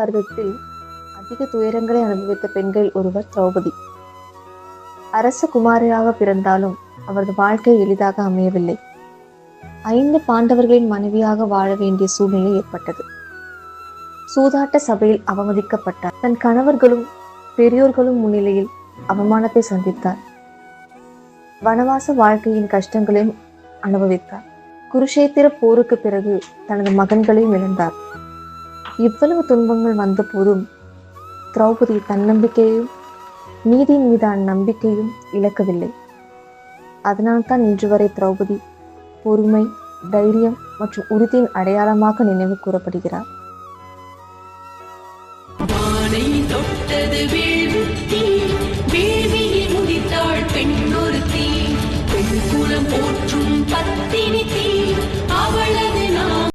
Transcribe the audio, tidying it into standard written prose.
மகாபாரதத்தில் அதிக துயரங்களை அனுபவித்த பெண்கள் ஒருவர் திரௌபதி. அரச குமாரியாக பிறந்தாலும் அவரது வாழ்க்கை எளிதாக அமையவில்லை. 5 பாண்டவர்களின் மனைவியாக வாழ வேண்டிய சூழ்நிலை ஏற்பட்டது. சூதாட்ட சபையில் அவமதிக்கப்பட்டார். தன் கணவர்களும் பெரியோர்களும் முன்னிலையில் அவமானத்தை சந்தித்தார். வனவாச வாழ்க்கையின் கஷ்டங்களையும் அனுபவித்தார். குருஷேத்திர போருக்கு பிறகு தனது மகன்களையும் இழந்தார். இவ்வளவு துன்பங்கள் வந்த போதும் திரௌபதி தன்னம்பிக்கையையும் நீதியின் மீதான நம்பிக்கையும் இழக்கவில்லை. அதனால்தான் இன்று வரை திரௌபதி பொறுமை, தைரியம் மற்றும் உறுதியின் அடையாளமாக நினைவு கூறப்படுகிறார். பெண் குலம் போற்றும்